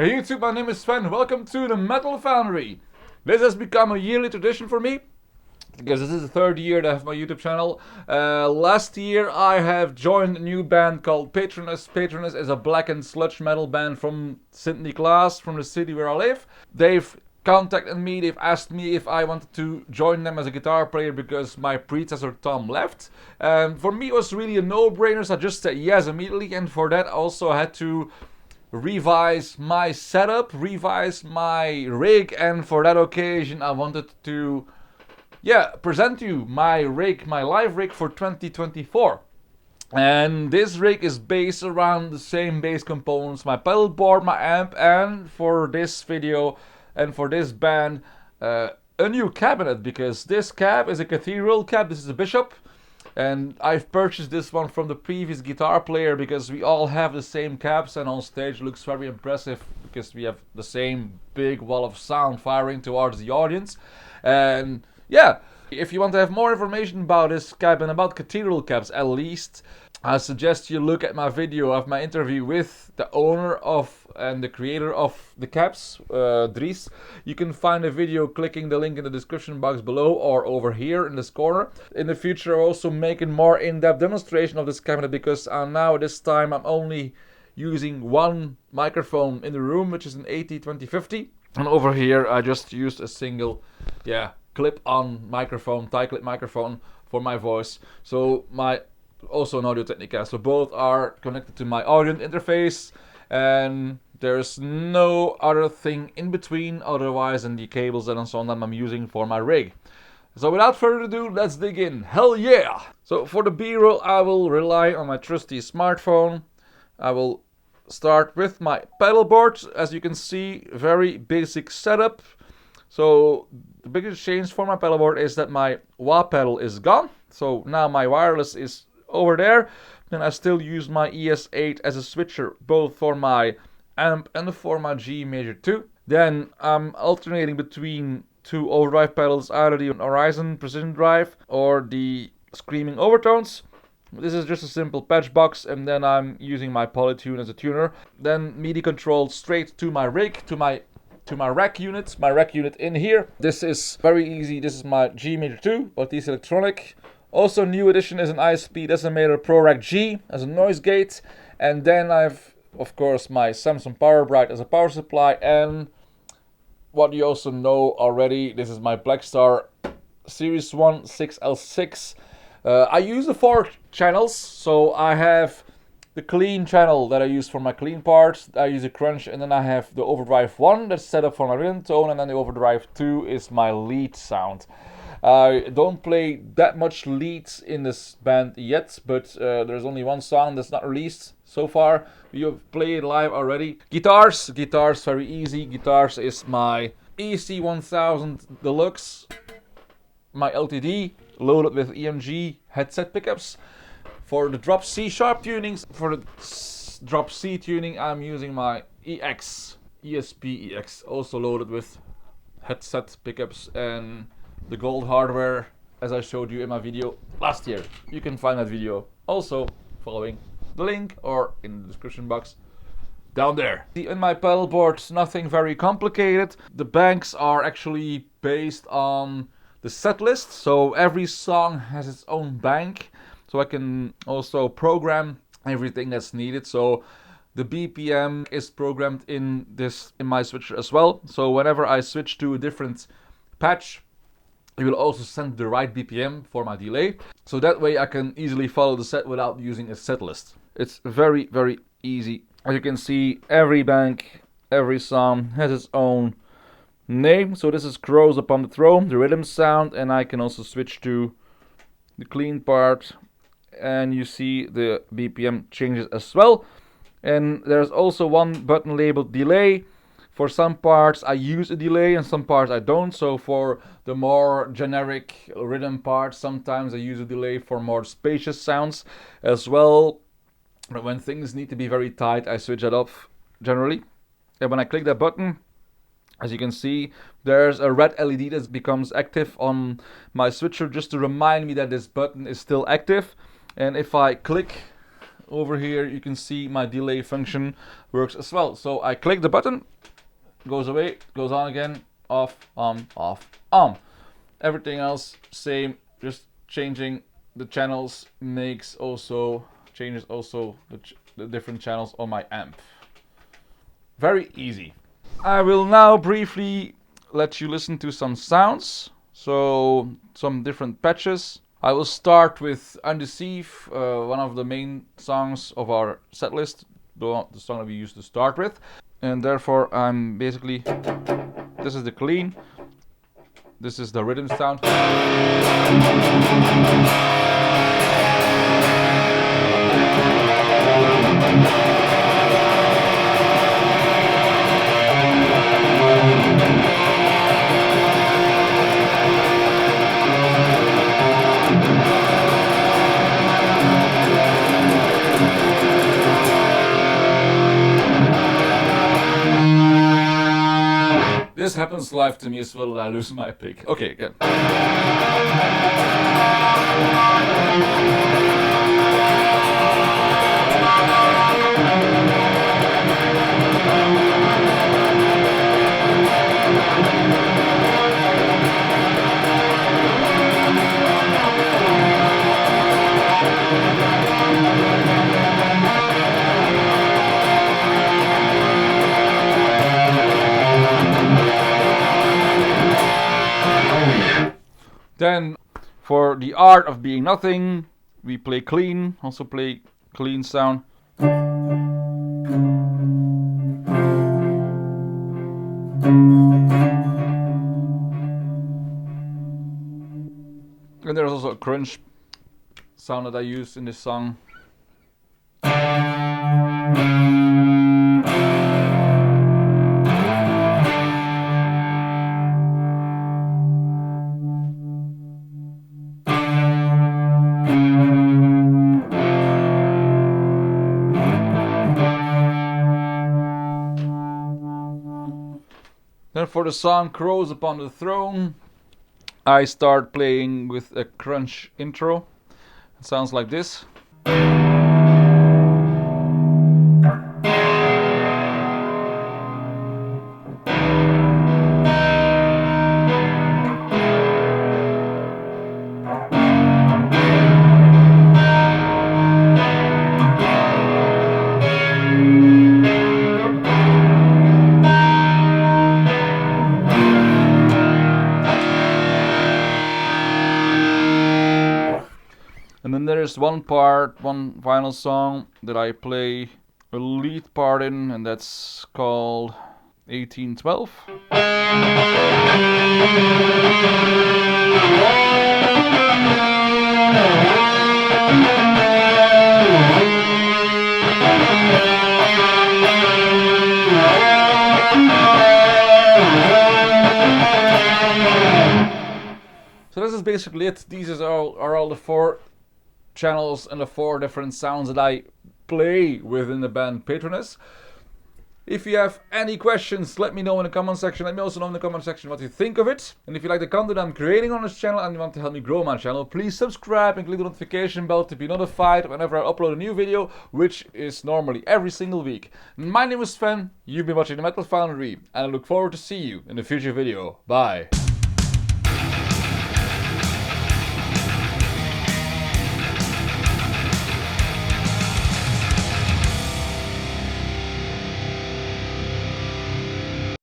Hey YouTube, my name is Sven. Welcome to the Metal Foundry. This has become a yearly tradition for me because this is the third year that I have my YouTube channel. Last year I have joined a new band called Patronus. Patronus is a black and sludge metal band from St. Nicholas, from the city where I live. They've contacted me, they've asked me if I wanted to join them as a guitar player because my predecessor Tom left. For me it was really a no-brainer, so I just said yes immediately, and for that also I had to revise my setup, revise my rig, and for that occasion I wanted to present you my rig, my live rig for 2024. And this rig is based around the same bass components, my pedal board, my amp, and for this video and for this band a new cabinet, because this cab is a Cathedral cab. This is a Bishop, and I've purchased this one from the previous guitar player because we all have the same cabs, and on stage looks very impressive because we have the same big wall of sound firing towards the audience. And yeah, if you want to have more information about this cab and about Cathedral cabs at least, I suggest you look at my video of my interview with the owner of and the creator of the cabs, Dries. You can find the video clicking the link in the description box below or over here in this corner. In the future I'm also making more in-depth demonstration of this cabinet because now this time I'm only using one microphone in the room, which is an AT2050, and over here I just used a single clip-on microphone, tie-clip microphone for my voice. So also an Audio-Technica, so both are connected to my audio interface, and there's no other thing in between otherwise than the cables and so on that I'm using for my rig. So without further ado, let's dig in. Hell yeah! So for the B-roll I will rely on my trusty smartphone. I will start with my pedal board. As you can see, very basic setup. So the biggest change for my pedal board is that my wah pedal is gone. So now my wireless is over there. Then I still use my ES8 as a switcher, both for my amp and for my G Major 2. Then I'm alternating between two overdrive pedals, either the Horizon Precision Drive or the Screaming Overtones. This is just a simple patch box, and then I'm using my Polytune as a tuner. Then MIDI control straight to my rig, to my rack unit. My rack unit in here. This is very easy. This is my G Major 2, Bautista Electronic. Also new addition is an ISP Decimator Pro Rack G as a noise gate. And then I've, of course, my Samsung Power Bright as a power supply. And what you also know already, this is my Blackstar Series 1 6L6. I use the 4 channels, so I have the clean channel that I use for my clean parts. I use a crunch, and then I have the overdrive 1 that's set up for my rhythm tone, and then the overdrive 2 is my lead sound. I don't play that much leads in this band yet, but there's only one song that's not released so far. You've played live already. Guitars, very easy. Guitars is my EC1000 Deluxe, my LTD, loaded with EMG headset pickups. For the drop C sharp tunings, for the drop C tuning, I'm using my ESP EX, also loaded with headset pickups and the gold hardware, as I showed you in my video last year. You can find that video also following the link or in the description box down there. In my pedal board, nothing very complicated. The banks are actually based on the set list, so every song has its own bank, so I can also program everything that's needed. So the BPM is programmed in my switcher as well, so whenever I switch to a different patch, it will also send the right BPM for my delay, so that way I can easily follow the set without using a set list. It's very, very easy. As you can see, every bank, every song has its own name. So this is Crows Upon the Throne, the rhythm sound, and I can also switch to the clean part, and you see the BPM changes as well. And there's also one button labeled delay. For some parts I use a delay and some parts I don't. So for the more generic rhythm parts, sometimes I use a delay for more spacious sounds as well. But when things need to be very tight, I switch that off generally. And when I click that button, as you can see, there's a red LED that becomes active on my switcher just to remind me that this button is still active. And if I click over here you can see my delay function works as well. So I click the button, goes away, goes on again, off, on, off, on. Everything else same, just changing the channels changes also the different channels on my amp. Very easy. I will now briefly let you listen to some sounds, so some different patches. I will start with Undeceive, one of the main songs of our set list, the song that we used to start with. And therefore I'm basically, this is the clean, this is the rhythm sound. This happens live to me as well, I lose my pick. Okay, again. Then, for the art of being nothing, we play clean, also play clean sound. And there's also a crunch sound that I use in this song. Then for the song Crows Upon the Throne, I start playing with a crunch intro. It sounds like this. And then there's one final song that I play a lead part in, and that's called 1812. So this is basically it. These are all the 4 channels and the 4 different sounds that I play within the band Patronus. If you have any questions, let me know in the comment section. Let me also know in the comment section what you think of it. And if you like the content I'm creating on this channel and you want to help me grow my channel, please subscribe and click the notification bell to be notified whenever I upload a new video, which is normally every single week. My name is Sven, you've been watching the Metal Foundry, and I look forward to see you in a future video. Bye!